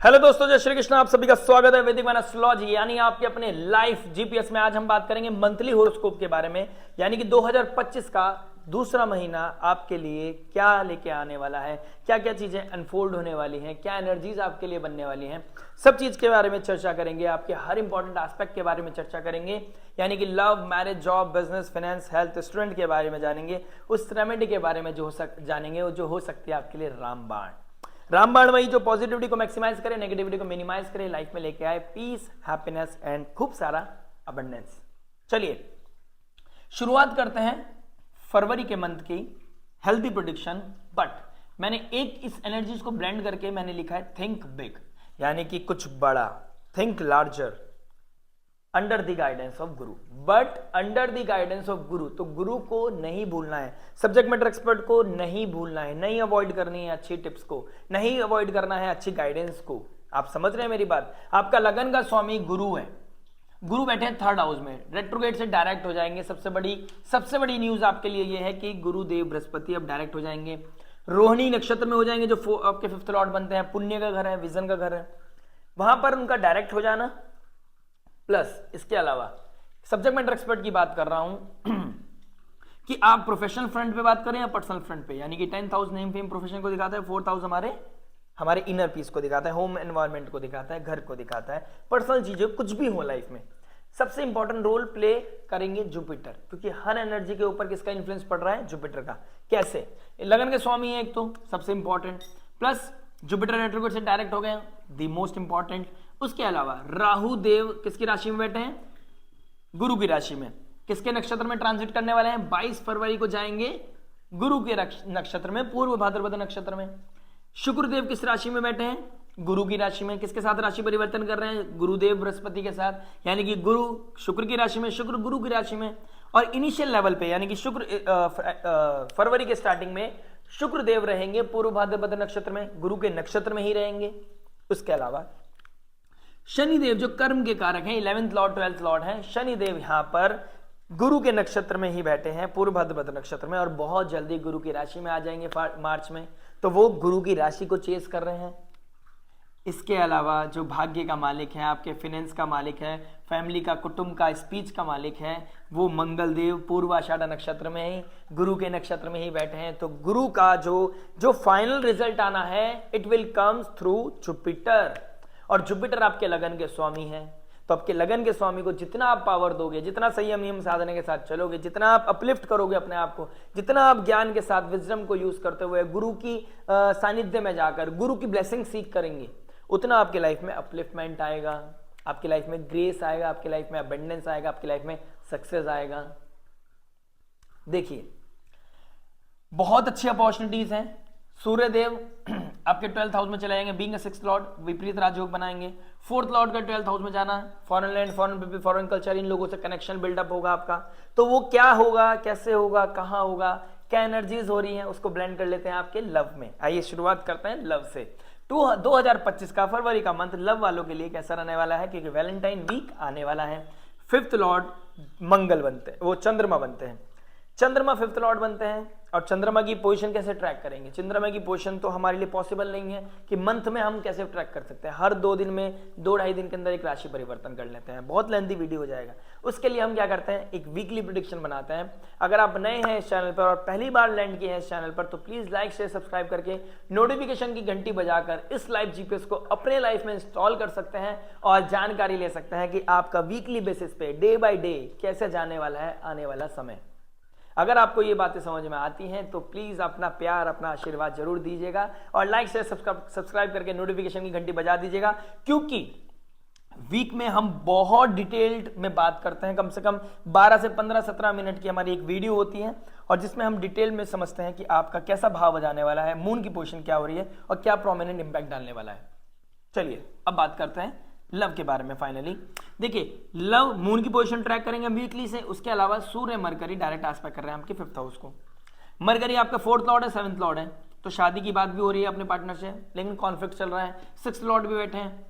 Hello दोस्तों, जय श्री कृष्ण। आप सभी का स्वागत है वैदिक मैन एस्ट्रोलॉजी यानी आपके अपने लाइफ जीपीएस में। आज हम बात करेंगे मंथली हॉरोस्कोप के बारे में, यानी कि 2025 का दूसरा महीना आपके लिए क्या लेके आने वाला है, क्या क्या चीजें अनफोल्ड होने वाली हैं, क्या एनर्जीज आपके लिए बनने वाली हैं, सब चीज के बारे में चर्चा करेंगे। आपके हर इंपॉर्टेंट एस्पेक्ट के बारे में चर्चा करेंगे, यानी कि love, marriage, job, business, finance, health, student के बारे में जानेंगे, उस रेमेडी के बारे में जो जानेंगे, जो हो सकती है आपके लिए रामबाण वही जो पॉजिटिविटी को मैक्सिमाइज करे, नेगेटिविटी को मिनिमाइज करे, लाइफ में लेके आए पीस, हैप्पीनेस एंड खूब सारा अबंडेंस। चलिए शुरुआत करते हैं फरवरी के मंथ की हेल्थी प्रेडिक्शन। बट मैंने एक इस एनर्जीज को ब्लेंड करके मैंने लिखा है थिंक बिग, यानी कि कुछ बड़ा, think larger, under the guidance of guru. But under the guidance of guru, तो गुरु को नहीं भूलना है, सब्जेक्ट मैटर एक्सपर्ट को नहीं भूलना है, नहीं अवॉइड करनी है अच्छी टिप्स को, नहीं अवॉइड करना है अच्छी गाइडेंस को। आप समझ रहे हैं मेरी बात। आपका लगन का स्वामी गुरु है, गुरु बैठे हैं थर्ड हाउस में, रेट्रोग्रेड से डायरेक्ट हो जाएंगे। सबसे बड़ी न्यूज आपके लिए यह है कि गुरुदेव बृहस्पति अब डायरेक्ट हो जाएंगे, रोहिणी नक्षत्र में हो जाएंगे, जो आपके फिफ्थ लॉर्ड बनते हैं, पुण्य का घर है, विजन का घर है, वहां पर उनका डायरेक्ट हो जाना। प्लस इसके अलावा सब्जेक्ट मैटर एक्सपर्ट की बात कर रहा हूं कि आप प्रोफेशनल फ्रंट पे बात करें या पर्सनल फ्रंट पे, यानी कि 10th house name fame profession को दिखाता है, 4th हाउस हमारे इनर पीस को दिखाता है, होम एनवायरनमेंट को दिखाता है, घर को दिखाता है, पर्सनल चीजें कुछ भी हो लाइफ में। सबसे इंपॉर्टेंट रोल प्ले करेंगे जुपिटर, क्योंकि हर एनर्जी के ऊपर किसका इंफ्लुएंस पड़ रहा है? जुपिटर का। कैसे? लगन के स्वामी है एक, तो सबसे इंपॉर्टेंट, प्लस जुपिटर रेट्रोग्रेड से डायरेक्ट हो गए, द मोस्ट इंपॉर्टेंट। उसके अलावा राहु देव किसकी राशि में बैठे हैं? गुरु की राशि में। किसके नक्षत्र में ट्रांजिट करने वाले हैं? 22 फरवरी को जाएंगे गुरु के नक्षत्र में, पूर्व भाद्रपद नक्षत्र में। शुक्रदेव किस राशि में बैठे हैं? गुरु की राशि में। किसके साथ राशि परिवर्तन कर रहे हैं? गुरुदेव बृहस्पति के साथ, यानी कि गुरु शुक्र की राशि में, शुक्र गुरु की राशि में। और इनिशियल लेवल पे, यानी कि फरवरी के स्टार्टिंग में शुक्रदेव रहेंगे पूर्व भाद्रपद नक्षत्र में, गुरु के नक्षत्र में ही रहेंगे। उसके अलावा शनिदेव जो कर्म के कारक हैं, 11th लॉर्ड 12th लॉर्ड हैं, शनिदेव यहां पर गुरु के नक्षत्र में ही बैठे हैं, पूर्व भाद्रपद नक्षत्र में, और बहुत जल्दी गुरु की राशि में आ जाएंगे मार्च में। तो वो गुरु की राशि को चेस कर रहे हैं। इसके अलावा जो भाग्य का मालिक है, आपके फाइनेंस का मालिक है, फैमिली का, कुटुंब का, स्पीच का मालिक है, वो मंगल देव पूर्व आषाढ़ नक्षत्र में ही, गुरु के नक्षत्र में ही बैठे हैं। तो गुरु का जो फाइनल रिजल्ट आना है, it will comes through Jupiter. और जुपिटर आपके लगन के स्वामी हैं, तो आपके लगन के स्वामी को जितना आप पावर दोगे, जितना संयम नियम साधने के साथ चलोगे, जितना आप अपलिफ्ट करोगे अपने आप को, जितना आप ज्ञान के साथ विजडम को यूज करते हुए गुरु की सानिध्य में जाकर गुरु की ब्लेसिंग सीख करेंगे, उतना आपके लाइफ में अपलिफ्टमेंट आएगा, आपकी लाइफ में ग्रेस आएगा, आपकी लाइफ में अबंडेंस आएगा, आपकी लाइफ में सक्सेस आएगा। देखिए बहुत अच्छी अपॉर्चुनिटीज हैं। सूर्यदेव आपके 12th हाउस में चले जाएंगे, बीइंग अ 6th लॉर्ड, विपरीत राजयोग बनाएंगे। 4th लॉर्ड का 12th हाउस में जाना, foreign land, foreign people, foreign culture, इन लोगों से कनेक्शन बिल्डअप होगा आपका। तो वो क्या होगा, कैसे होगा, कहां होगा, क्या एनर्जीज हो रही हैं, उसको ब्लेंड कर लेते हैं आपके लव में। आइए शुरुआत करते हैं लव से। 2025 का फरवरी का मंथ लव वालों के लिए कैसा रहने वाला है? क्योंकि वैलेंटाइन वीक आने वाला है। 5th लॉर्ड मंगल बनते हैं, वो चंद्रमा बनते हैं, चंद्रमा 5th लॉर्ड बनते हैं। और चंद्रमा की पोजीशन कैसे ट्रैक करेंगे? चंद्रमा की पोजीशन तो हमारे लिए पॉसिबल नहीं है कि मंथ में हम कैसे ट्रैक कर सकते हैं। हर 2 दिन में, 2-2.5 दिन के अंदर एक राशि परिवर्तन कर लेते हैं, बहुत लेंथी वीडियो हो जाएगा। उसके लिए हम क्या करते हैं, एक वीकली प्रेडिक्शन बनाते हैं। अगर आप नए हैं इस चैनल पर और पहली बार लैंड किए हैं इस चैनल पर, तो प्लीज लाइक शेयर सब्सक्राइब करके नोटिफिकेशन की घंटी बजाकर इस लाइव जीपीएस को अपने लाइफ में इंस्टॉल कर सकते हैं और जानकारी ले सकते हैं कि आपका वीकली बेसिस पे, डे बाय डे कैसे जाने वाला है आने वाला समय। अगर आपको ये बातें समझ में आती हैं तो प्लीज अपना प्यार, अपना आशीर्वाद जरूर दीजिएगा और लाइक शेयर सब्सक्राइब करके नोटिफिकेशन की घंटी बजा दीजिएगा, क्योंकि वीक में हम बहुत डिटेल्ड में बात करते हैं। कम से कम 12 से 15-17 मिनट की हमारी एक वीडियो होती है, और जिसमें हम डिटेल में समझते हैं कि आपका कैसा भाव बजाने वाला है, मून की पोजीशन क्या हो रही है और क्या प्रोमिनेंट इंपैक्ट डालने वाला है। चलिए अब बात करते हैं लव के बारे में। फाइनली देखिए, लव मून की पोजीशन ट्रैक करेंगे वीकली से। उसके अलावा सूर्य मरकरी डायरेक्ट एस्पेक्ट कर रहे हैं आपके 5th हाउस को। मरकरी आपका 4th लॉर्ड है, 7th लॉर्ड है, तो शादी की बात भी हो रही है अपने पार्टनर से, लेकिन कॉन्फ्लिक्ट चल रहा है। 6th लॉर्ड भी बैठे हैं,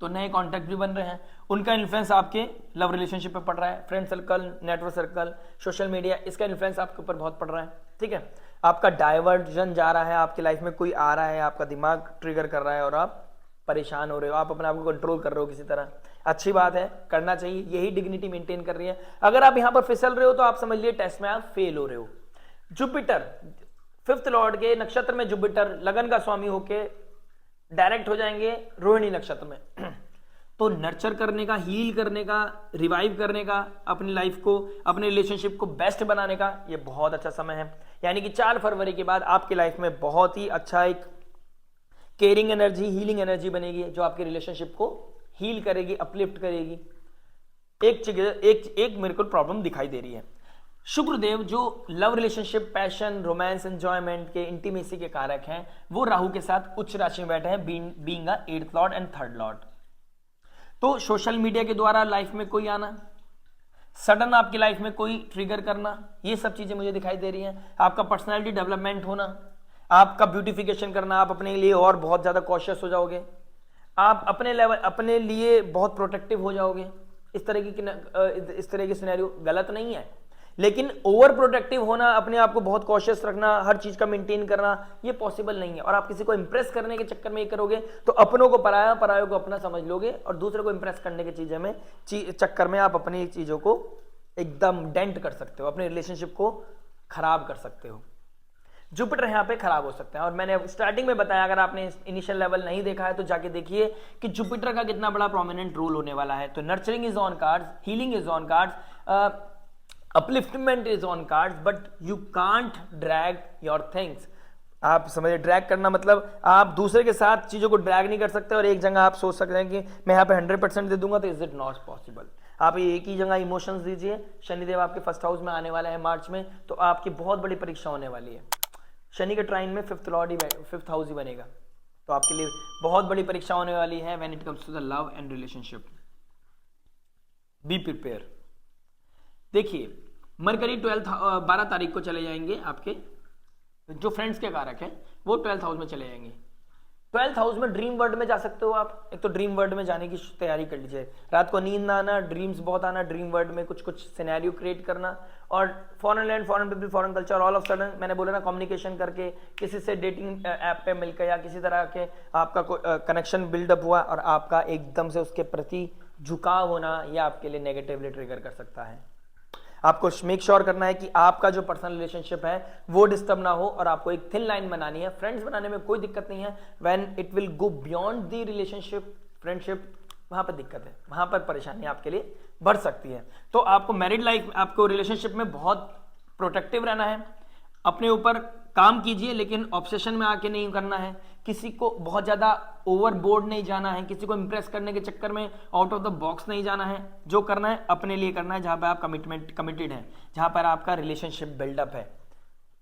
तो नए कॉन्टैक्ट भी बन रहे हैं। उनका इन्फ्लुएंस आपके लव रिलेशनशिप पे पड़ रहा है। Friend circle, network circle, social media, इसका इन्फ्लुएंस आपके ऊपर बहुत पड़ रहा है। ठीक है, आपका डाइवर्जन जा रहा है, आपकी लाइफ में कोई आ रहा है, आपका दिमाग ट्रिगर कर रहा है और आप परेशान हो रहे हो, आप अपने आप को कंट्रोल कर रहे हो किसी तरह, अच्छी बात है, करना चाहिए, यही डिग्निटी मेंटेन कर रही है। अगर आप यहां पर फिसल रहे हो तो आप समझ लिए टेस्ट में आप फेल हो रहे हो। जुपिटर 5th लॉर्ड के नक्षत्र में, जुपिटर लगन का स्वामी होके डायरेक्ट हो जाएंगे रोहिणी नक्षत्र में। तो नर्चर करने का, हील करने का, रिवाइव करने का, अपनी लाइफ को, अपने रिलेशनशिप को बेस्ट बनाने का ये बहुत अच्छा समय है। यानी कि 4 फरवरी के बाद आपकी लाइफ में बहुत ही अच्छा एक केयरिंग एनर्जी, हीलिंग एनर्जी बनेगी जो आपके रिलेशनशिप को हील करेगी, अपलिफ्ट करेगी। एक मेरे को प्रॉब्लम दिखाई दे रही है। शुक्रदेव जो love relationship, passion, romance, enjoyment के, इंटीमेसी के कारक हैं, वो राहु के साथ उच्च राशि में बैठे हैं, being 8th Lord and 3rd Lord. तो सोशल मीडिया के द्वारा लाइफ में कोई आना, सडन आपकी लाइफ में कोई ट्रिगर करना, ये सब चीजें मुझे दिखाई दे रही हैं। आपका पर्सनालिटी डेवलपमेंट होना, आपका ब्यूटिफिकेशन करना, आप अपने लिए और बहुत ज्यादा कॉशियस हो जाओगे, आप अपने लेवल, अपने लिए बहुत प्रोटेक्टिव हो जाओगे। इस तरह की सिनेरियो गलत नहीं है, लेकिन ओवर प्रोटेक्टिव होना, अपने आप को बहुत कॉशियस रखना, हर चीज का मेंटेन करना, ये पॉसिबल नहीं है। और आप किसी को इंप्रेस करने के चक्कर में ये करोगे तो अपनों को पराया, परायों को अपना समझ लोगे, और दूसरे को इंप्रेस करने के चक्कर में आप अपनी चीजों को एकदम डेंट कर सकते हो, अपने रिलेशनशिप को खराब कर सकते हो। जुपिटर यहाँ पे खराब हो सकते हैं। और मैंने स्टार्टिंग में बताया, अगर आपने इनिशियल लेवल नहीं देखा है तो जाके देखिए कि जुपिटर का कितना बड़ा प्रोमिनेंट रोल होने वाला है। तो nurturing is on cards, healing is on cards, upliftment is on cards, but you can't drag your things. आप समझिए, ड्रैग करना मतलब आप दूसरे के साथ चीजों को ड्रैग नहीं कर सकते और एक जगह आप सोच सकते हैं कि मैं यहाँ पे 100% दे दूंगा, तो इज इट नॉट पॉसिबल। आप एक ही जगह इमोशंस दीजिए। शनिदेव आपके 1st हाउस में आने वाला है मार्च में, तो आपकी बहुत बड़ी परीक्षा होने वाली है। शनि के ट्राइन में 5th लॉर्ड ही 5th हाउस ही बनेगा, तो आपके लिए बहुत बड़ी परीक्षा होने वाली है when it comes to the love and relationship. Be prepare. देखिए, मरकरी 12 तारीख को चले जाएंगे, आपके जो फ्रेंड्स के कारक हैं वो 12th हाउस में चले जाएंगे। 12th हाउस में ड्रीम वर्ल्ड में जा सकते हो आप। एक तो ड्रीम वर्ल्ड में जाने की तैयारी कर लीजिए, रात को नींद ना आना, ड्रीम्स बहुत आना, ड्रीम वर्ल्ड में कुछ कुछ सिनेरियो क्रिएट करना। और foreign land, foreign people, foreign culture, all of sudden मैंने बोला ना, कम्युनिकेशन करके किसी से डेटिंग ऐप पे मिलकर या किसी तरह के आपका कनेक्शन बिल्डअप हुआ और आपका एकदम से उसके प्रति झुकाव होना, यह आपके लिए नेगेटिवली ट्रिगर कर सकता है। आपको मेक श्योर करना है कि आपका जो पर्सनल रिलेशनशिप है वो डिस्टर्ब ना हो, और आपको एक थिन लाइन बनानी है। फ्रेंड्स बनाने में कोई दिक्कत नहीं है, when it will go beyond the relationship, friendship, वहां पर दिक्कत है, वहां पर परेशानी आपके लिए बढ़ सकती है। तो आपको मैरिड लाइफ, आपको रिलेशनशिप में बहुत प्रोटेक्टिव रहना है, अपने ऊपर काम कीजिए, लेकिन ऑब्सेशन में आके नहीं करना है, किसी को बहुत ज्यादा ओवरबोर्ड नहीं जाना है, किसी को इंप्रेस करने के चक्कर में आउट ऑफ द बॉक्स नहीं जाना है। जो करना है अपने लिए करना है, जहां पर आप कमिटेड है, जहां पर आपका रिलेशनशिप बिल्डअप है,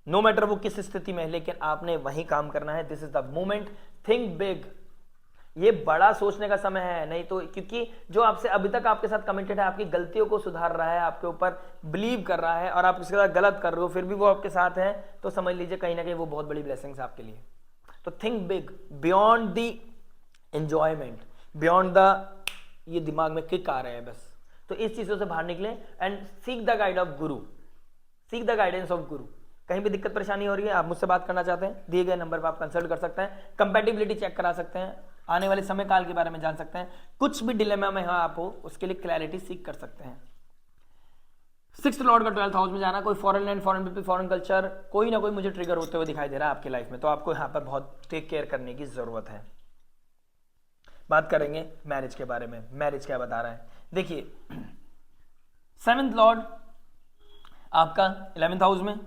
नो मैटर वो किस स्थिति में है, लेकिन आपने वही काम करना है। This is the moment, think big. ये बड़ा सोचने का समय है, नहीं तो, क्योंकि जो आपसे अभी तक आपके साथ कमिटेड है, आपकी गलतियों को सुधार रहा है, आपके ऊपर बिलीव कर रहा है, और आप उसके साथ गलत कर रहे हो, फिर भी वो आपके साथ है, तो समझ लीजिए कहीं ना कहीं वो बहुत बड़ी ब्लेसिंग्स है आपके लिए। तो think big, beyond the enjoyment, beyond the, ये दिमाग में किक आ रहे हैं बस। तो इस चीजों से बाहर निकले and seek the guide of Guru, seek the guidance of गुरु। कहीं भी दिक्कत परेशानी हो रही है, आप मुझसे बात करना चाहते हैं, दिए गए नंबर पर आप कंसल्ट कर सकते हैं, कंपैटिबिलिटी चेक करा सकते हैं, आने वाले समय काल के बारे में जान सकते हैं, कुछ भी डिलेमा में आप हो उसके लिए क्लैरिटी सीख कर सकते हैं। 6th लॉर्ड का 12th हाउस में जाना, कोई foreign land, foreign people, foreign culture, कोई ना कोई मुझे ट्रिगर होते हुए दिखाई दे रहा है आपकी लाइफ में, तो आपको यहाँ पर बहुत टेक केयर करने की जरूरत है। बात करेंगे मैरिज के बारे में, मैरिज क्या बता रहा है। देखिए, 7th लॉर्ड आपका 11th हाउस में,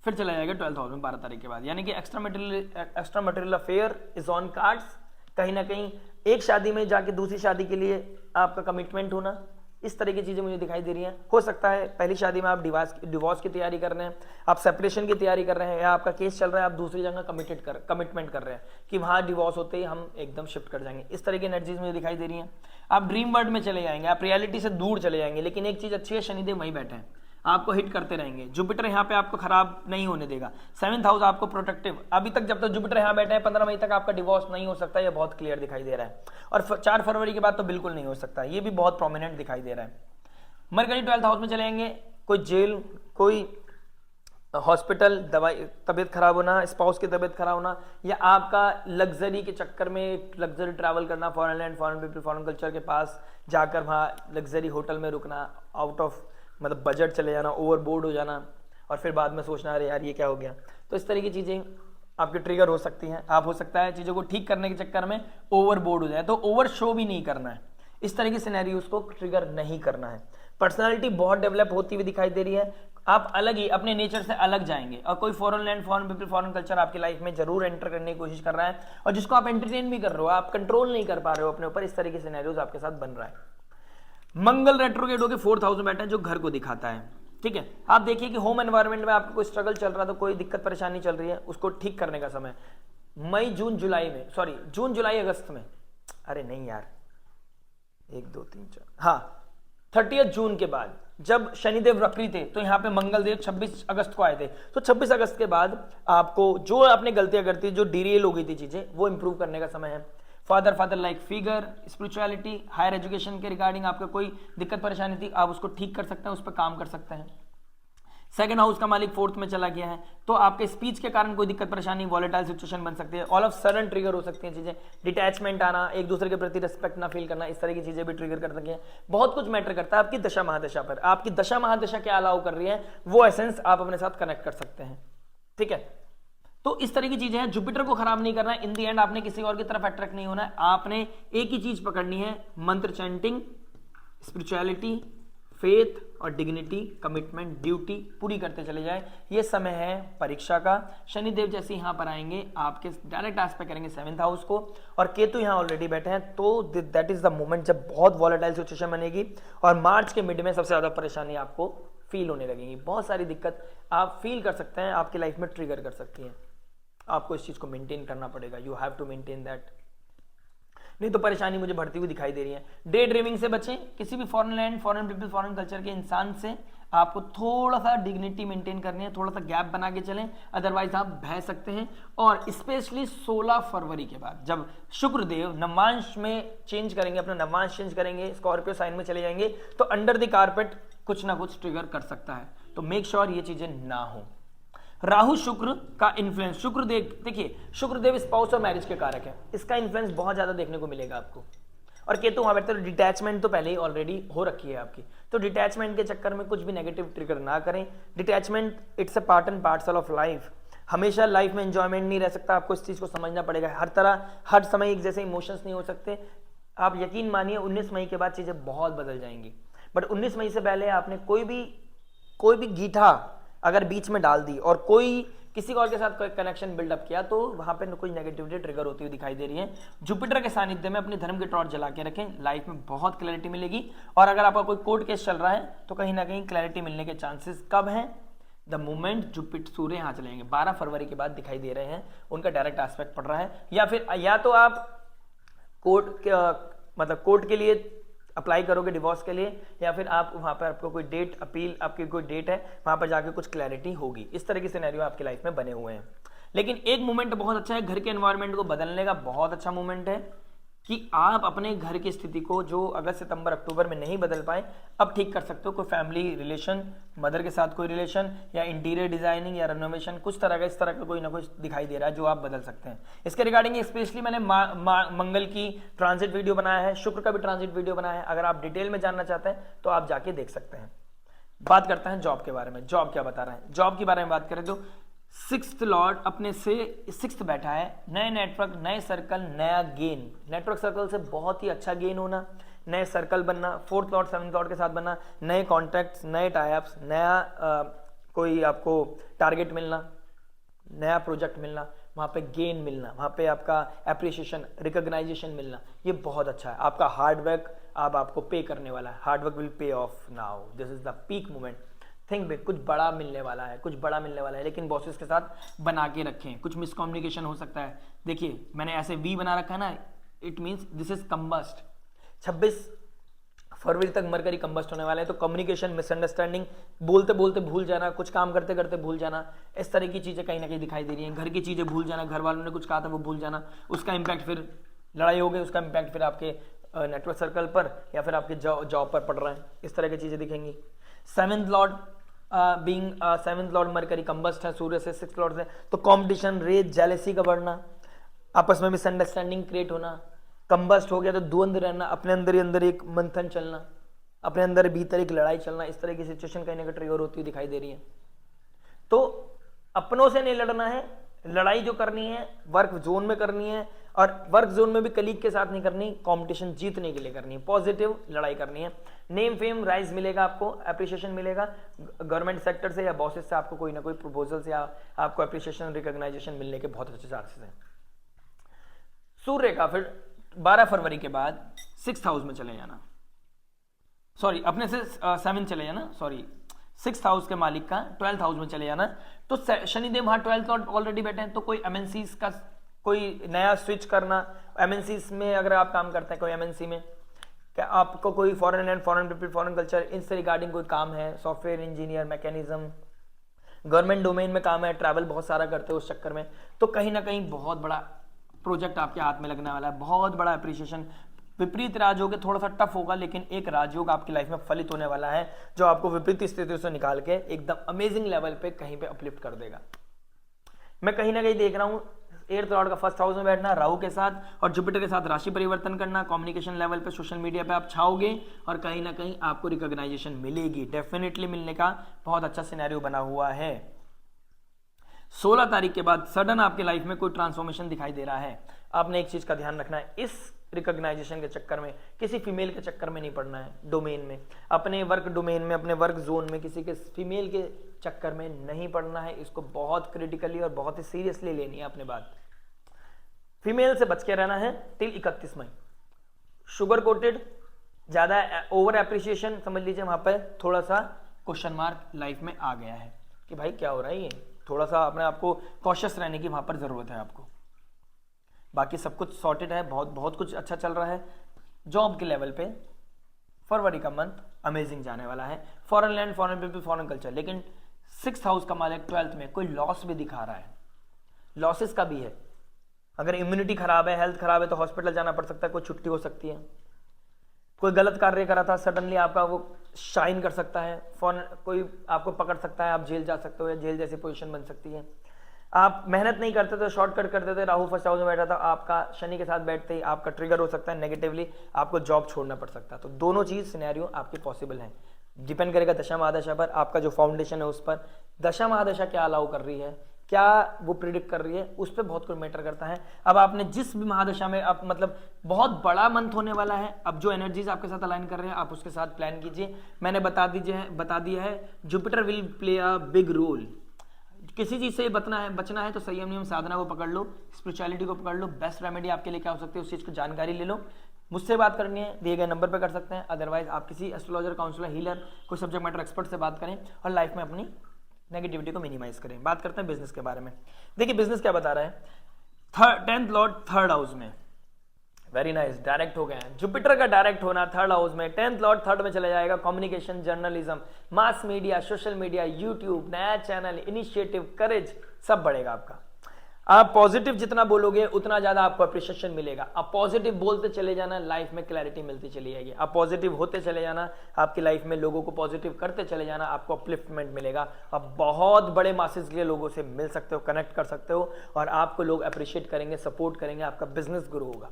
फिर चला जाएगा 12th हाउस में 12 तारीख के बाद, यानी कि extra material affair is on cards. कहीं ना कहीं एक शादी में जाके दूसरी शादी के लिए आपका कमिटमेंट होना, इस तरह की चीजें मुझे दिखाई दे रही हैं। हो सकता है पहली शादी में आप डिवोर्स की तैयारी कर रहे हैं, आप सेपरेशन की तैयारी कर रहे हैं, या आपका केस चल रहा है, आप दूसरी जगह कमिटमेंट कर रहे हैं कि वहां डिवोर्स होते ही हम एकदम शिफ्ट कर जाएंगे। इस तरह की एनर्जीज मुझे दिखाई दे रही हैं। आप ड्रीम वर्ल्ड में चले जाएंगे, आप रियलिटी से दूर चले जाएंगे। लेकिन एक चीज अच्छी है, शनिदेव वहीं बैठे हैं, आपको हिट करते रहेंगे। जुपिटर यहाँ पे आपको खराब नहीं होने देगा। 7th हाउस आपको प्रोटेक्टिव, अभी तक जब तक जुपिटर यहाँ बैठे हैं 15 मई तक आपका डिवोर्स नहीं हो सकता, ये बहुत क्लियर दिखाई दे रहा है। और 4 फरवरी के बाद तो बिल्कुल नहीं हो सकता, ये भी बहुत प्रोमिनेंट दिखाई दे रहा है। मरकरी 12th हाउस में चलेंगे, कोई जेल, कोई हॉस्पिटल, दवाई, तबीयत खराब होना, स्पाउस की तबीयत खराब होना, या आपका लग्जरी के चक्कर में लग्जरी ट्रैवल करना, foreign land, foreign people, foreign culture के पास जाकर वहाँ लग्जरी होटल में रुकना, आउट ऑफ मतलब बजट चले जाना, ओवरबोर्ड हो जाना, और फिर बाद में सोचना अरे यार ये क्या हो गया। तो इस तरह की चीज़ें आपके ट्रिगर हो सकती हैं। आप हो सकता है चीज़ों को ठीक करने के चक्कर में ओवरबोर्ड हो जाए, तो ओवर शो भी नहीं करना है, इस तरह की सिनेरियोस को ट्रिगर नहीं करना है। पर्सनालिटी बहुत डेवलप होती हुई दिखाई दे रही है, आप अलग ही अपने नेचर से अलग जाएंगे, और कोई foreign land, foreign people, foreign culture आपकी लाइफ में जरूर एंटर करने की कोशिश कर रहा है, और जिसको आप एंटरटेन भी कर रहे हो, आप कंट्रोल नहीं कर पा रहे हो अपने ऊपर, इस तरह के सिनेरियोस आपके साथ बन रहा है। मंगल रेट्रोग्रेड होकर 4th हाउस में बैठा है, जो घर को दिखाता है। ठीक है, आप देखिए कि होम एनवायरनमेंट में आपको कोई स्ट्रगल चल रहा है, तो कोई दिक्कत परेशानी चल रही है, उसको ठीक करने का समय मई जून जुलाई में, सॉरी जून जुलाई अगस्त में, अरे नहीं यार 1 2 3 4, हाँ 30 जून के बाद जब शनिदेव वक्री थे, तो यहाँ पे मंगल देव 26 अगस्त को आए थे, तो 26 अगस्त के बाद आपको जो आपने गलतियां करती, जो डीरेल हो गई थी चीजें, वो इंप्रूव करने का समय है। Father like figure, spirituality, higher education के रिगार्डिंग आपका कोई दिक्कत परेशानी थी, आप उसको ठीक कर सकते हैं, उस पर काम कर सकते हैं। सेकंड हाउस का मालिक 4th में चला गया है, तो आपके स्पीच के कारण कोई दिक्कत परेशानी, वॉलेटाइल सिचुएशन बन सकती है, ऑल ऑफ सडन ट्रिगर हो सकती हैं चीजें, डिटैचमेंट आना, एक दूसरे के प्रति रिस्पेक्ट ना फील करना, इस तरह की चीजें भी ट्रिगर कर सकती हैं। बहुत कुछ मैटर करता है आपकी दशा महादशा पर, आपकी दशा महादशा क्या अलाउ कर रही है, वो एसेंस आप अपने साथ कनेक्ट कर सकते हैं। ठीक है, तो इस तरह की चीजें हैं। जुपिटर को खराब नहीं करना है, इन दी एंड आपने किसी और की तरफ अट्रैक्ट नहीं होना है, आपने एक ही चीज पकड़नी है, मंत्र चैंटिंग, स्पिरिचुअलिटी, फेथ और डिग्निटी, कमिटमेंट, ड्यूटी पूरी करते चले जाए। ये समय है परीक्षा का। शनिदेव जैसे यहां पर आएंगे, आपके डायरेक्ट एस्पेक्ट करेंगे 7th हाउस को, और केतु यहां ऑलरेडी बैठे हैं, तो दैट इज द मोमेंट जब बहुत वॉलेटाइल सिचुएशन बनेगी, और मार्च के मिड में सबसे ज्यादा परेशानी आपको फील होने लगेगी। बहुत सारी दिक्कत आप फील कर सकते हैं, आपकी लाइफ में ट्रिगर कर सकती है। आपको इस चीज को मेंटेन करना पड़ेगा, you have to maintain that, नहीं तो परेशानी मुझे बढ़ती हुई दिखाई दे रही है। डे ड्रीमिंग से बचें, किसी भी foreign land, foreign people, foreign culture के इंसान से आपको थोड़ा सा डिग्निटी मेंटेन करनी है, थोड़ा सा गैप बना के चलें, अदरवाइज आप बह सकते हैं। और स्पेशली 16 फरवरी के बाद जब शुक्रदेव नवांश में चेंज करेंगे, अपना नवांश चेंज करेंगे, स्कॉर्पियो साइन में चले जाएंगे, तो अंडर द कारपेट कुछ ना कुछ ट्रिगर कर सकता है, तो मेक श्योर ये चीजें ना हो। राहु शुक्र का इन्फ्लुएंस, शुक्रदेव देखिए, शुक्रदेव स्पाउस और मैरिज के कारक है, इसका इन्फ्लुएंस बहुत ज्यादा देखने को मिलेगा आपको। और केतु वहां बैठते, तो डिटैचमेंट तो पहले ही ऑलरेडी हो रखी है आपकी, तो डिटैचमेंट के चक्कर में कुछ भी नेगेटिव ट्रिगर ना करें। Detachment it's a part and parcel of life, हमेशा लाइफ में एंजॉयमेंट नहीं रह सकता, आपको इस चीज को समझना पड़ेगा। हर तरह हर समय एक जैसे इमोशंस नहीं हो सकते। आप यकीन मानिए 19 मई के बाद चीजें बहुत बदल जाएंगी, बट 19 मई से पहले आपने कोई भी गीठा अगर बीच में डाल दी और कोई किसी और के साथ कोई कनेक्शन बिल्डअप किया, तो वहां पे कोई नेगेटिविटी ट्रिगर होती हुई दिखाई दे रही है। जुपिटर के सानिध्य में अपने धर्म की टॉर्च जला के रखें, लाइफ में बहुत क्लैरिटी मिलेगी। और अगर आपका कोई कोर्ट केस चल रहा है, तो कहीं ना कहीं क्लैरिटी मिलने के चांसेस कब हैं, द मोमेंट जुपिटर सूर्य यहाँ चलेंगे 12 फरवरी के बाद दिखाई दे रहे हैं, उनका डायरेक्ट एस्पेक्ट पड़ रहा है। या फिर या तो आप कोर्ट के लिए अप्लाई करोगे डिवोर्स के लिए, या फिर आप वहां पर आपको कोई डेट अपील, आपकी कोई डेट है, वहां पर जाके कुछ क्लैरिटी होगी। इस तरह के सिनेरियो आपकी लाइफ में बने हुए हैं। लेकिन एक मोमेंट बहुत अच्छा है, घर के एनवायरनमेंट को बदलने का बहुत अच्छा मोमेंट है कि आप अपने घर की स्थिति को जो अगस्त सितंबर अक्टूबर में नहीं बदल पाए, अब ठीक कर सकते हो। कोई फैमिली रिलेशन, मदर के साथ कोई रिलेशन, या इंटीरियर डिजाइनिंग या रेनोवेशन, कुछ तरह का इस तरह का कोई ना कुछ दिखाई दे रहा है जो आप बदल सकते हैं। इसके रिगार्डिंग स्पेशली मैंने मंगल की ट्रांजिट वीडियो बनाया है, शुक्र का भी ट्रांजिट वीडियो बनाया है, अगर आप डिटेल में जानना चाहते हैं तो आप जाके देख सकते हैं। बात करते हैं जॉब के बारे में, जॉब क्या बता रहा है। जॉब के बारे में बात करें तो 6th लॉर्ड अपने से 6th बैठा है, नए नेटवर्क, नए सर्कल, नया गेन, नेटवर्क सर्कल से बहुत ही अच्छा गेन होना, नए सर्कल बनना, 4th लॉर्ड 7th लॉर्ड के साथ बनना, नए कॉन्टैक्ट्स, नए टाइप्स, नया कोई आपको टारगेट मिलना, नया प्रोजेक्ट मिलना, वहां पे गेन मिलना, वहां पे आपका एप्रिसिएशन, रिकॉग्नाइजेशन मिलना, ये बहुत अच्छा है। आपका हार्डवर्क अब आपको पे करने वाला है, hard work will pay of now, this is the peak moment. Think big, कुछ बड़ा मिलने वाला है, कुछ बड़ा मिलने वाला है, लेकिन बॉसेस के साथ बना के रखें। कुछ मिसकम्युनिकेशन हो सकता है, देखिए मैंने ऐसे वी बना रखा है ना, it means this is combust. 26 फरवरी तक मरकरी कंबस्ट होने वाला है, तो कम्युनिकेशन, मिसअंडरस्टैंडिंग, बोलते बोलते भूल जाना, कुछ काम करते करते भूल जाना, इस तरह की चीजें कहीं ना कहीं दिखाई दे रही हैं। घर की चीजें भूल जाना, घर वालों ने कुछ कहा था वो भूल जाना, उसका इम्पैक्ट फिर लड़ाई हो गई, उसका इम्पैक्ट फिर आपके नेटवर्क सर्कल पर या फिर आपके जॉब पर पड़ रहा है, इस तरह की चीजें दिखेंगी। 7th Lord being seventh Lord mercury combust है सूर्य से, सिक्स लॉर्ड से, तो कंपटीशन, रेज, जेलेसी का बढ़ना, आपस में मिसअंडरस्टैंडिंग क्रिएट होना, कंबस्ट हो गया तो द्वंद्व रहना, अपने अंदर ही अंदर एक मंथन चलना, अपने अंदर भीतर एक लड़ाई चलना, इस तरह की सिचुएशन कहीं ना कहीं ट्रिगर होती हुई दिखाई दे रही है। तो अपनों से नहीं लड़ना है, लड़ाई जो करनी है वर्क जोन में करनी है, और वर्क जोन में भी कलीग के साथ नहीं करनी, कंपटीशन जीतने के लिए करनी है, पॉजिटिव लड़ाई करनी है। नेम फेम राइज मिलेगा, आपको अप्रिशिएशन मिलेगा गवर्नमेंट सेक्टर से या बॉसेस से, आपको कोई ना कोई प्रपोजल से आपको अप्रिशिएशन रिकॉग्नाइजेशन मिलने के बहुत अच्छे चांसेस हैं। सूर्य का फिर 12 फरवरी के बाद 6th हाउस में चले जाना, सॉरी अपने से 7 चले जाना, सॉरी 6th हाउस के मालिक का 12th हाउस में चले जाना। तो शनिदेव वहां 12th लॉर्ड ऑलरेडी बैठे हैं, तो कोई एमएनसीज का कोई नया स्विच करना, एमएनसीज में अगर आप काम करते हैं कोई एमएनसी में, क्या आपको कोई foreign and foreign people, foreign culture, इनसे रिगार्डिंग कोई काम है, software engineer, mechanism, government domain में काम है, ट्रैवल बहुत सारा करते हो उस चक्कर में, तो कहीं ना कहीं बहुत बड़ा प्रोजेक्ट आपके हाथ में लगने वाला है, बहुत बड़ा अप्रिशिएशन। विपरीत राजयोग थोड़ा सा टफ होगा, लेकिन एक राजयोग आपकी लाइफ में फलित होने वाला है जो आपको विपरीत स्थितियों से निकाल के एकदम अमेजिंग लेवल पे कहीं पे अपलिफ्ट कर देगा। मैं कहीं ना कहीं देख रहा हूं 8th लॉर्ड का 1st हाउस में बैठना राहु के साथ और जुपिटर के साथ राशि परिवर्तन करना, कम्युनिकेशन लेवल पे, सोशल मीडिया पे आप छाओगे और कहीं ना कहीं आपको रिकॉग्नाइजेशन मिलेगी, डेफिनेटली मिलने का बहुत अच्छा सिनेरियो बना हुआ है। 16 तारीख के बाद सडन आपके लाइफ में कोई ट्रांसफॉर्मेशन दिखाई दे रहा है। आपने एक चीज का ध्यान रखना है, इस रिकॉग्नाइजेशन के चक्कर में किसी फीमेल के चक्कर में नहीं पड़ना है, डोमेन में, अपने वर्क डोमेन में, अपने वर्क जोन में किसी के फीमेल के चक्कर में नहीं पड़ना है। इसको बहुत क्रिटिकली और बहुत ही सीरियसली लेनी है अपने बात। फीमेल से बच के रहना है टिल 31 मई। शुगर कोटेड, ज्यादा ओवर एप्रिसिएशन समझ लीजिए, वहां पर थोड़ा सा क्वेश्चन मार्क लाइफ में आ गया है कि भाई क्या हो रहा है, ये थोड़ा सा अपने आपको कॉशियस रहने की वहां पर जरूरत है आपको। बाकी सब कुछ सॉर्टेड है, बहुत कुछ अच्छा चल रहा है। जॉब के लेवल पे फरवरी का मंथ अमेजिंग जाने वाला है। Foreign land, foreign people, foreign culture, लेकिन 6th हाउस का मालिक 12th में कोई लॉस भी दिखा रहा है, लॉसेस का भी है। अगर इम्यूनिटी खराब है, हेल्थ खराब है, तो हॉस्पिटल जाना पड़ सकता है, कोई छुट्टी हो सकती है। कोई गलत कार्य करा था, सडनली आपका वो शाइन कर सकता है, कोई आपको पकड़ सकता है, आप जेल जा सकते हो या जेल जैसी पोजीशन बन सकती है। आप मेहनत नहीं करते थे, शॉर्टकट करते थे, राहु 1st हाउस में बैठा था, आपका शनि के साथ बैठते ही आपका ट्रिगर हो सकता है नेगेटिवली, आपको जॉब छोड़ना पड़ सकता है। तो दोनों चीज सिनेरियो आपके पॉसिबल है, डिपेंड करेगा दशा महादशा पर, आपका जो फाउंडेशन है उस पर। दशा महादशा क्या अलाउ कर रही है, क्या वो प्रिडिक्ट कर रही है, उस पर बहुत कुछ मैटर करता है। अब आपने जिस भी महादशा में आप मतलब बहुत बड़ा मंथ होने वाला है, अब जो एनर्जीज आपके साथ अलाइन कर रहे हैं आप उसके साथ प्लान कीजिए। मैंने बता दिया है Jupiter will play a big role. किसी चीज से बचना है तो संयम नियम साधना को पकड़ लो, स्पिरिचुअलिटी को पकड़ लो। बेस्ट रेमेडी आपके लिए क्या हो सकती है उस चीज को जानकारी ले लो। मुझसे बात करनी है दिए गए नंबर पर कर सकते हैं, अदरवाइज आप किसी एस्ट्रोलॉजर, काउंसलर, हीलर, कोई सब्जेक्ट मैटर एक्सपर्ट से बात करें और लाइफ में अपनी नेगेटिविटी को मिनिमाइज करें। बात करते हैं बिजनेस के बारे में। देखिए बिजनेस क्या बता रहा है, 10th लॉर्ड 3rd हाउस में, वेरी नाइस, डायरेक्ट हो गए हैं। जुपिटर का डायरेक्ट होना 3rd हाउस में, 10th लॉर्ड 3rd में चले जाएगा। Communication, journalism, mass media, social media, YouTube, नया चैनल, इनिशिएटिव, करेज, सब बढ़ेगा आपका। आप पॉजिटिव जितना बोलोगे उतना ज्यादा आपको अप्रिशिएशन मिलेगा। आप पॉजिटिव बोलते चले जाना, लाइफ में क्लैरिटी मिलती चली जाएगी। आप पॉजिटिव होते चले जाना, आपकी लाइफ में लोगों को पॉजिटिव करते चले जाना, आपको अपलिफ्टमेंट मिलेगा। आप बहुत बड़े मासेस के लोगों से मिल सकते हो, कनेक्ट कर सकते हो और आपको लोग अप्रिशिएट करेंगे, सपोर्ट करेंगे, आपका बिजनेस ग्रो होगा,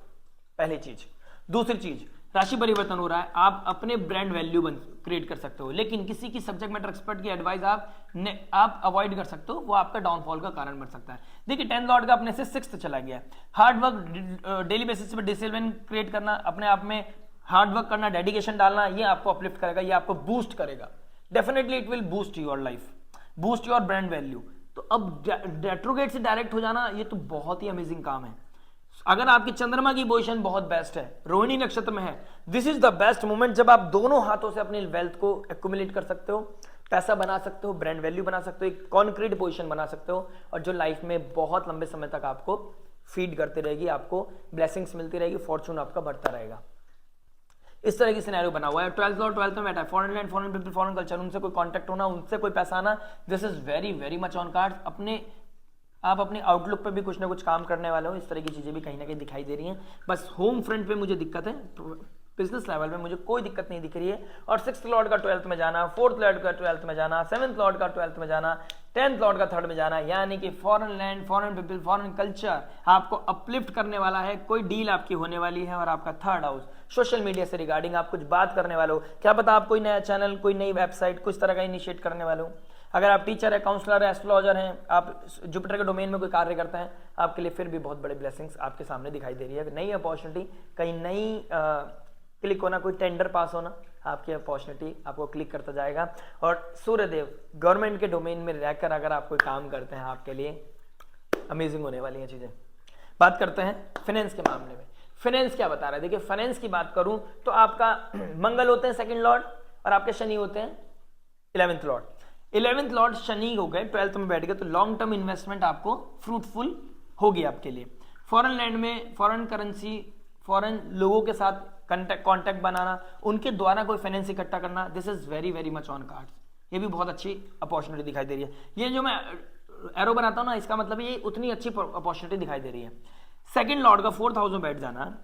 पहली चीज। दूसरी चीज, राशि परिवर्तन हो रहा है, आप अपने ब्रांड वैल्यू क्रिएट कर सकते हो, लेकिन किसी की सब्जेक्ट मैटर एक्सपर्ट की एडवाइस आप अवॉइड कर सकते हो, वो आपका डाउनफॉल का कारण बन सकता है। देखिए 10th लॉर्ड का अपने से 6th चला गया। हार्ड वर्क, डेली बेसिस पे डिसिप्लिन क्रिएट करना, अपने आप में हार्ड वर्क करना, डेडिकेशन डालना, ये आपको अपलिफ्ट करेगा, ये आपको बूस्ट करेगा। Definitely it will boost your life, boost your brand value. तो अब रेट्रोग्रेड से डायरेक्ट हो जाना, ये तो बहुत ही अमेजिंग काम है। अगर आपकी चंद्रमा की पोजीशन बहुत बेस्ट है, रोहिणी नक्षत्र में है, this is the best moment जब आप दोनों हाथों से अपनी वेल्थ को एक्यूमुलेट कर सकते हो, पैसा बना सकते हो, ब्रांड वैल्यू बना सकते हो, एक कॉन्क्रीट पोजीशन बना सकते हो, और जो लाइफ में बहुत लंबे समय तक आपको फीड करती रहेगी, आपको ब्लेसिंग्स मिलती रहेगी, फॉर्चून आपका बढ़ता रहेगा। इस तरह की सिनेरियो बना हुआ है। 12th लॉर्ड 12th में बैठा है, foreign land, foreign people, foreign culture, उनसे कोई कॉन्टेक्ट होना, उनसे कोई पैसा आना, this is very very much on card. आप अपने आउटलुक पे भी कुछ ना कुछ काम करने वाले हो, इस तरह की चीजें भी कहीं ना कहीं दिखाई दे रही हैं। बस होम फ्रंट पे मुझे दिक्कत है, बिजनेस लेवल में मुझे कोई दिक्कत नहीं दिख रही है। और 6th लॉर्ड का 12th में जाना, 4th लॉर्ड का 12th में जाना, 7th लॉर्ड का 12th में जाना, 10th लॉर्ड का 3rd में जाना, यानी कि foreign land, foreign people, foreign culture आपको अपलिफ्ट करने वाला है। कोई डील आपकी होने वाली है। और आपका 3rd हाउस सोशल मीडिया से रिगार्डिंग आप कुछ बात करने वाले हो। क्या पता आप कोई नया चैनल, कोई नई वेबसाइट, कुछ तरह का इनिशिएट करने वाले हो। अगर आप टीचर है, काउंसलर है, एस्ट्रोलॉजर हैं, आप जुपिटर के डोमेन में कोई कार्य करते हैं, आपके लिए फिर भी बहुत बड़े ब्लेसिंग्स आपके सामने दिखाई दे रही है। नई अपॉर्चुनिटी, कहीं नई क्लिक होना, कोई टेंडर पास होना, आपकी अपॉर्चुनिटी आपको क्लिक करता जाएगा। और सूर्यदेव गवर्नमेंट के डोमेन में रहकर अगर आप कोई काम करते हैं, आपके लिए अमेजिंग होने वाली हैं चीजें। बात करते हैं फाइनेंस के मामले में। फाइनेंस क्या बता रहा है, देखिए फाइनेंस की बात करूं तो आपका मंगल होते हैं 2nd लॉर्ड और आपके शनि होते हैं 11th Lord. 11th Lord Shani हो गए, 12th में बैठ गए, तो लॉन्ग टर्म इन्वेस्टमेंट आपको फ्रूटफुल होगी आपके लिए। फॉरेन लैंड में, फॉरेन करेंसी, फॉरेन लोगों के साथ कॉन्टैक्ट बनाना, उनके द्वारा कोई फाइनेंस इकट्ठा करना, this is very very much on cards. ये भी बहुत अच्छी अपॉर्चुनिटी दिखाई दे रही है। ये जो मैं एरो बनाता हूं ना, इसका मतलब ये उतनी अच्छी अपॉर्चुनिटी दिखाई दे रही है। 2nd लॉर्ड का 4th हाउस में बैठ जाना,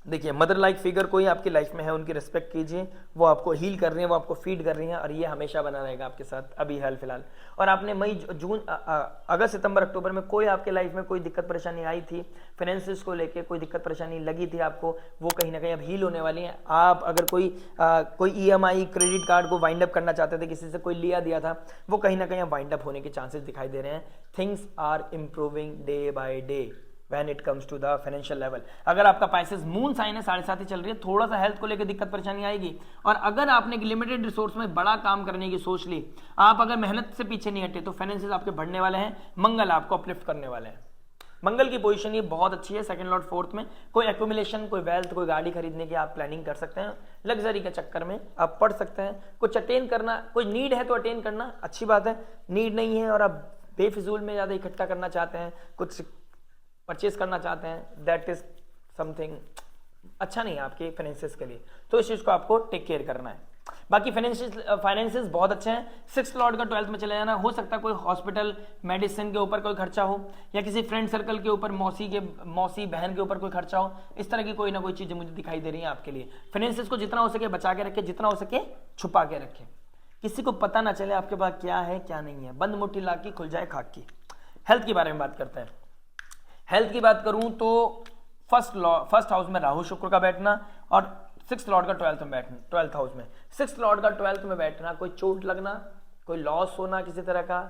देखिए मदर लाइक फिगर कोई आपकी लाइफ में है, उनकी रिस्पेक्ट कीजिए। वो आपको हील कर रही है, वो आपको फीड कर रही है, और ये हमेशा बना रहेगा आपके साथ अभी हाल फिलहाल। और आपने मई, जून, अगस्त, सितंबर, अक्टूबर में कोई आपके लाइफ में कोई दिक्कत परेशानी आई थी, फाइनेंसिस को लेके कोई दिक्कत परेशानी लगी थी आपको, वो कहीं ना कहीं अब हील होने वाली है। आप अगर कोई EMI क्रेडिट कार्ड को वाइंड अप करना चाहते थे, किसी से कोई लिया दिया था, वो कहीं ना कहीं वाइंड अप होने के चांसेस दिखाई दे रहे हैं। Things are improving day by day when it comes to the financial level। अगर आपका पाइसेस मून साइन है, 7.5 ही चल रही है, थोड़ा सा हेल्थ को लेकर दिक्कत परेशानी आएगी। और अगर आपने लिमिटेड रिसोर्स में बड़ा काम करने की सोच ली, आप अगर मेहनत से पीछे नहीं हटे, तो फाइनेंसेस आपके बढ़ने वाले हैं। मंगल आपको अपलिफ्ट करने वाले हैं। मंगल की पोजीशन ये बहुत अच्छी है, 2nd लॉर्ड 4th में। कोई एक्यूमुलेशन, कोई वेल्थ, कोई गाड़ी खरीदने की आप प्लानिंग कर सकते हैं। लग्जरी के चक्कर में आप पढ़ सकते हैं। कुछ अटेन करना, कोई नीड है तो अटेन करना अच्छी बात है। नीड नहीं है और आप बेफिजूल में ज्यादा इकट्ठा करना चाहते हैं, कुछ परचेज करना चाहते हैं, दैट इज समथिंग अच्छा नहीं है आपके फाइनेंसेस के लिए, तो इस चीज को आपको टेक केयर करना है। बाकी फाइनेंसेस बहुत अच्छे हैं। 6th लॉर्ड का 12th में चले जाना, हो सकता है कोई हॉस्पिटल, मेडिसिन के ऊपर कोई खर्चा हो, या किसी फ्रेंड सर्कल के ऊपर, मौसी बहन के ऊपर कोई खर्चा हो। इस तरह की कोई ना कोई चीजें मुझे दिखाई दे रही है आपके लिए। फाइनेंसेस को जितना हो सके बचा के रखे, जितना हो सके छुपा के रखे, किसी को पता ना चले आपके पास क्या है क्या नहीं है। बंद मुट्ठी लाकी खुल जाए खाक की। हेल्थ के बारे में बात करते हैं। हेल्थ की बात करूं तो फर्स्ट हाउस में राहु शुक्र का बैठना, और 6th लॉर्ड का 12th में बैठना, 12th हाउस में 6th लॉर्ड का 12th में बैठना, कोई चोट लगना, कोई लॉस होना किसी तरह का,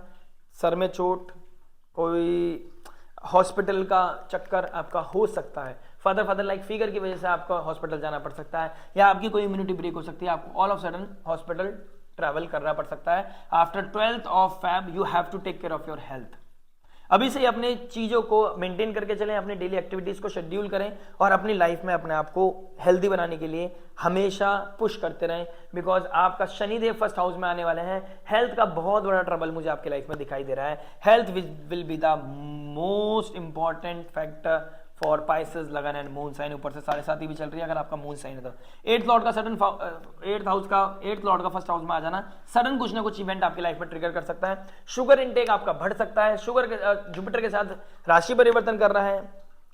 सर में चोट, कोई हॉस्पिटल का चक्कर आपका हो सकता है। फादर लाइक फिगर की वजह से आपको हॉस्पिटल जाना पड़ सकता है, या आपकी कोई इम्यूनिटी ब्रेक हो सकती है, आपको all of sudden hospital travel करना पड़ सकता है। After 12th of Feb you have to take care of your health. अभी से अपने चीजों को मेंटेन करके चलें, अपनी डेली एक्टिविटीज को शेड्यूल करें, और अपनी लाइफ में अपने आप को हेल्दी बनाने के लिए हमेशा पुश करते रहें। बिकॉज आपका शनिदेव 1st हाउस में आने वाले हैं। हेल्थ का बहुत बड़ा ट्रबल मुझे आपकी लाइफ में दिखाई दे रहा है। Health will be the most important factor for Pisces, लगन एंड मून साइन। ऊपर से 7.5 भी चल रही है अगर आपका मून साइन है तो। 8th लॉर्ड का सडन 8th लॉर्ड का 1st हाउस में आ जाना सडन कुछ ना कुछ इवेंट आपकी लाइफ में ट्रिगर कर सकता है। शुगर इनटेक आपका बढ़ सकता है। शुगर के जुपिटर के साथ राशि परिवर्तन कर रहा है,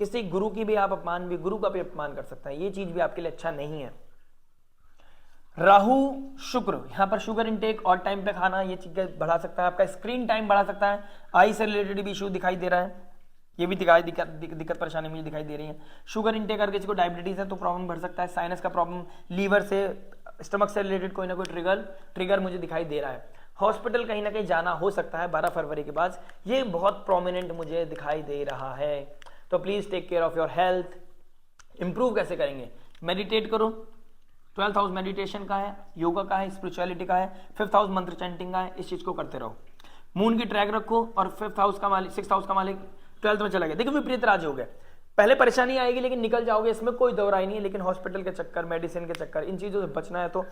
किसी गुरु की भी आप अपमान, भी गुरु का भी अपमान कर सकता है, ये चीज भी आपके लिए अच्छा नहीं है। राहु शुक्र, यहां पर शुगर इनटेक और टाइम पे खाना, ये चीजें बढ़ा सकता है। आपका स्क्रीन टाइम बढ़ा सकता है। आई से रिलेटेड भी इशू दिखाई दे रहा है, ये भी दिक्कत परेशानी मुझे दिखाई दे रही है। शुगर इनटेक अगर किसी को डायबिटीज है तो प्रॉब्लम बढ़ सकता है। साइनस का प्रॉब्लम, लीवर से, स्टमक से रिलेटेड कोई ना कोई ट्रिगर मुझे दिखाई दे रहा है। हॉस्पिटल कहीं ना कहीं जाना हो सकता है 12 फरवरी के बाद, ये बहुत प्रोमिनेंट मुझे दिखाई दे रहा है। तो please take care of your health. Improve कैसे करेंगे? मेडिटेट करो। 12th हाउस मेडिटेशन का है, योगा का है, स्पिरिचुअलिटी का है। 5th हाउस मंत्र चैंटिंग का है। इस चीज को करते रहो। मून की ट्रैक रखो, और 5th हाउस का मालिक, 6th हाउस का मालिक 12th में चला गया। देखो विपरीत राज हो गए, पहले परेशानी आएगी लेकिन निकल जाओगे, इसमें कोई दो राय नहीं है। लेकिन हॉस्पिटल के चक्कर, मेडिसिन के चक्कर, इन चीजों से बचना है तो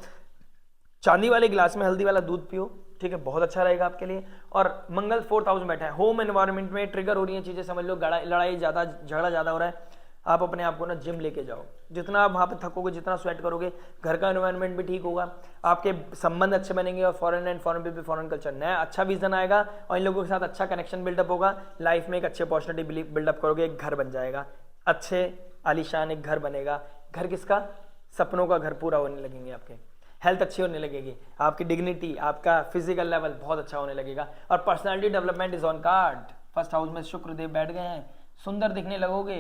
चांदी वाले गिलास में हल्दी वाला दूध पियो, ठीक है, बहुत अच्छा रहेगा आपके लिए। और मंगल 4th हाउस में बैठा है। होम एनवायरनमेंट में ट्रिगर हो रही है चीजें, समझ लो लड़ाई ज्यादा, झगड़ा ज्यादा हो रहा है। आप अपने आप को ना जिम लेके जाओ, जितना आप वहां पे थकोगे, जितना स्वेट करोगे, घर का एनवायरनमेंट भी ठीक होगा, आपके संबंध अच्छे बनेंगे, और फॉरेन कल्चर, नया अच्छा विजन आएगा, और इन लोगों के साथ अच्छा कनेक्शन बिल्डअप होगा। लाइफ में एक अच्छी अपॉर्चुनिटी बिल्डअप करोगे, एक घर बन जाएगा, अच्छे आलीशान एक घर बनेगा। घर किसका? सपनों का घर पूरा होने लगेंगे आपके, हेल्थ अच्छी होने लगेगी, आपकी डिग्निटी, आपका फिजिकल लेवल बहुत अच्छा होने लगेगा, और personality development is on card. First house में शुक्रदेव बैठ गए हैं, सुंदर दिखने लगोगे,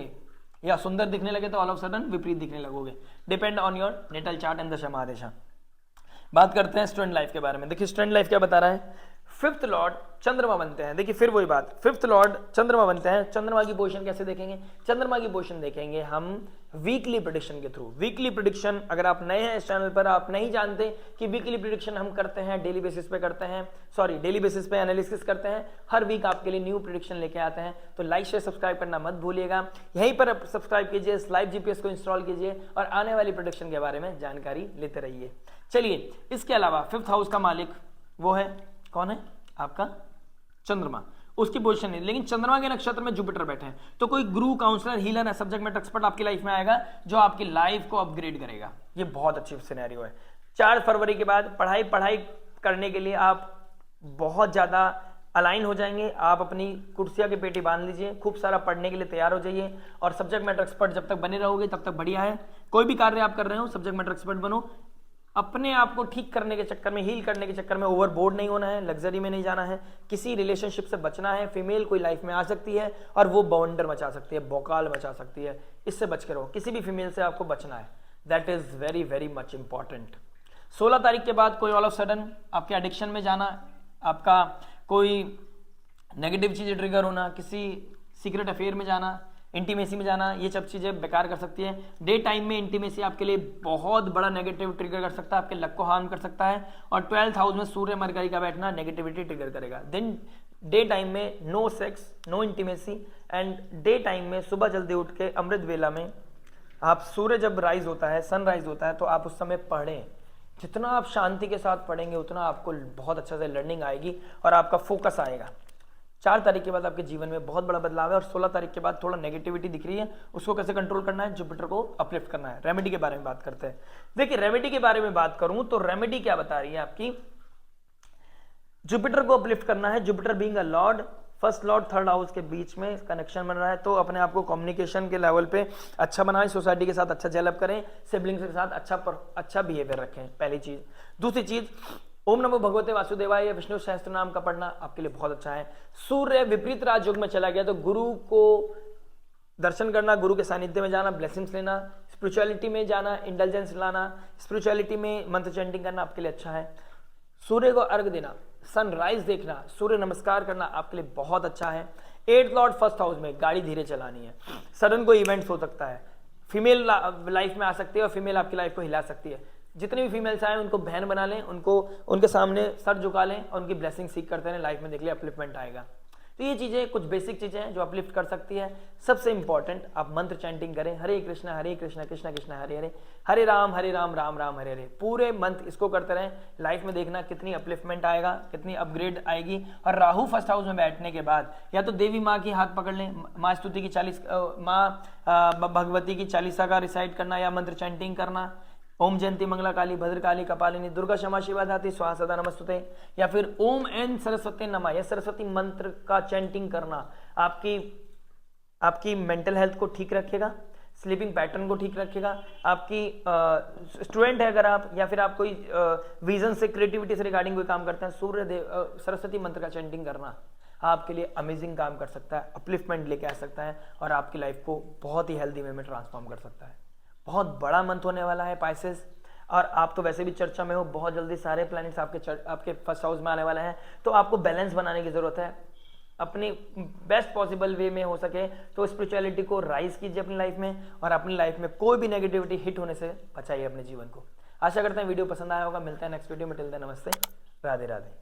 या सुंदर दिखने लगे तो ऑल ऑफ सडन विपरीत दिखने लगोगे, depend on your natal chart and dasha mahadasha. बात करते हैं स्टूडेंट लाइफ के बारे में। देखिए स्टूडेंट लाइफ क्या बता रहा है, फिफ्थ लॉर्ड चंद्रमा बनते हैं। देखिए फिर वही बात, फिफ्थ लॉर्ड चंद्रमा बनते हैं। चंद्रमा की पोजीशन कैसे देखेंगे, चंद्रमा की पोजीशन देखेंगे हम वीकली प्रेडिक्शन के थ्रू। वीकली प्रेडिक्शन, अगर आप नए हैं इस चैनल पर, आप नहीं जानते कि वीकली प्रेडिक्शन हम करते हैं, डेली बेसिस पे करते हैं, सॉरी डेली बेसिस पे एनालिसिस करते हैं, हर वीक आपके लिए न्यू प्रेडिक्शन लेके आते हैं। तो लाइक शेयर सब्सक्राइब करना मत भूलिएगा, यहीं पर सब्सक्राइब कीजिए, इस लाइव जीपीएस को इंस्टॉल कीजिए और आने वाली प्रेडिक्शन के बारे में जानकारी लेते रहिए। चलिए इसके अलावा फिफ्थ हाउस का मालिक वो है, कौन है आपका चंद्रमा, उसकी पोजीशन है। लेकिन चंद्रमा के नक्षत्र में जुपिटर बैठे हैं, तो कोई guru, counsellor, healer, subject matter expert आपकी लाइफ में आएगा जो आपकी लाइफ को अपग्रेड करेगा। ये बहुत अच्छी सिनेरियो है। 4 फरवरी के बाद पढ़ाई करने के लिए आप बहुत ज्यादा अलाइन हो जाएंगे। आप अपनी कुर्सियां की पेटी बांध लीजिए, खूब सारा पढ़ने के लिए तैयार हो जाइए, और सब्जेक्ट मैटर एक्सपर्ट जब तक बने रहोगे तब तक बढ़िया है। कोई भी कार्य आप कर रहे हो, सब्जेक्ट मैटर एक्सपर्ट बनो। अपने आप को ठीक करने के चक्कर में, हील करने के चक्कर में ओवरबोर्ड नहीं होना है, लग्जरी में नहीं जाना है, किसी रिलेशनशिप से बचना है। फीमेल कोई लाइफ में आ सकती है और वो बवंडर मचा सकती है, बौकाल मचा सकती है, इससे बच के रहो। किसी भी फीमेल से आपको बचना है, that is very very much important. 16 तारीख के बाद कोई ऑल ऑफ सडन आपके एडिक्शन में जाना, आपका कोई नेगेटिव चीजें ट्रिगर होना, किसी सीक्रेट अफेयर में जाना, इंटीमेसी में जाना, ये सब चीजें बेकार कर सकती है। डे टाइम में इंटीमेसी आपके लिए बहुत बड़ा नेगेटिव ट्रिगर कर सकता है, आपके लक को हार्म कर सकता है। और 12th हाउस में सूर्य मरकरी का बैठना नेगेटिविटी ट्रिगर करेगा। देन डे टाइम में no sex, no intimacy, and day time में सुबह जल्दी उठ के अमृत वेला में आप, सूर्य जब राइज होता है, सनराइज होता है, तो आप उस समय पढ़ें। जितना आप शांति के साथ पढ़ेंगे उतना आपको बहुत अच्छा से लर्निंग आएगी और आपका फोकस आएगा। 4 तारीख के बाद आपके जीवन में बहुत बड़ा बदलाव है, और 16 तारीख के बाद थोड़ा नेगेटिविटी दिख रही है, उसको कैसे कंट्रोल करना है, जुपिटर को अपलिफ्ट करना है। रेमेडी के बारे में बात करते हैं। देखिए रेमेडी के बारे में बात करूं तो रेमेडी क्या बता रही है आपकी, जुपिटर को अपलिफ्ट करना है। Jupiter being a Lord, first Lord third house के बीच में कनेक्शन बन रहा है, तो अपने आप को कम्युनिकेशन के लेवल पे अच्छा बनाएं, सोसाइटी के साथ अच्छा डेवलप करें, सिबलिंग्स के साथ अच्छा बिहेवियर रखें, पहली चीज। दूसरी चीज, ओम नमो भगवते वासुदेवाय या विष्णु सहस्त्र नाम का पढ़ना आपके लिए बहुत अच्छा है। सूर्य विपरीत राजयोग में चला गया, तो गुरु को दर्शन करना, गुरु के सानिध्य में जाना, ब्लेसिंग्स लेना, स्पिरिचुअलिटी में जाना, इंटेलिजेंस लाना, स्पिरिचुअलिटी में मंत्र चैंटिंग करना आपके लिए अच्छा है। सूर्य को अर्घ देना, सनराइज देखना, सूर्य नमस्कार करना आपके लिए बहुत अच्छा है। 8th लॉर्ड फर्स्ट हाउस में, गाड़ी धीरे चलानी है, सडन कोई इवेंट्स हो सकता है, फीमेल लाइफ में आ सकती है और फीमेल आपकी लाइफ को हिला सकती है। जितनी भी फीमेल्स आए उनको बहन बना लें, उनको उनके सामने सर झुका लें और उनकी ब्लेसिंग सीख करते हैं, लाइफ में देख ले अपलिफ्टमेंट आएगा। तो ये चीजें कुछ बेसिक चीजें हैं जो अपलिफ्ट कर सकती है। सबसे इंपॉर्टेंट, आप मंत्र चैंटिंग करें, हरे कृष्णा कृष्ण कृष्ण हरे हरे, हरे राम राम राम हरे हरे, पूरे मंथ इसको करते रहें। लाइफ में देखना कितनी अपलिफ्टमेंट आएगा, कितनी अपग्रेड आएगी। और राहु फर्स्ट हाउस में बैठने के बाद या तो देवी माँ की हाथ पकड़ लें, माँ स्तुति की 40 माँ भगवती की 40 का रिसाइट करना या मंत्र चैंटिंग करना, ओम जयंती मंगला काली भद्रकाली कपालिनी दुर्गा क्षमा शिवा धात्री स्वाहा सदा नमस्तुते, या फिर ओम एन सरस्वती नमः या सरस्वती मंत्र का चैंटिंग करना आपकी मेंटल हेल्थ को ठीक रखेगा, स्लीपिंग पैटर्न को ठीक रखेगा। आपकी स्टूडेंट है अगर आप, या फिर आप कोई विजन से, क्रिएटिविटी से रिगार्डिंग कोई काम करते हैं, सूर्य देव सरस्वती मंत्र का चैंटिंग करना आपके लिए अमेजिंग काम कर सकता है, अपलिफ्टमेंट लेके आ सकता है और आपकी लाइफ को बहुत ही हेल्दी वे में ट्रांसफॉर्म कर सकता है। बहुत बड़ा मंथ होने वाला है पाइसेस, और आप तो वैसे भी चर्चा में हो, बहुत जल्दी सारे प्लैनेट्स आपके फर्स्ट हाउस में आने वाले हैं, तो आपको बैलेंस बनाने की जरूरत है। अपनी बेस्ट पॉसिबल वे में हो सके तो स्पिरिचुअलिटी को राइज कीजिए अपनी लाइफ में, और अपनी लाइफ में कोई भी नेगेटिविटी हिट होने से बचाइए अपने जीवन को। आशा करते हैं वीडियो पसंद आया होगा। मिलते हैं नेक्स्ट वीडियो में, टिल देन नमस्ते, राधे राधे।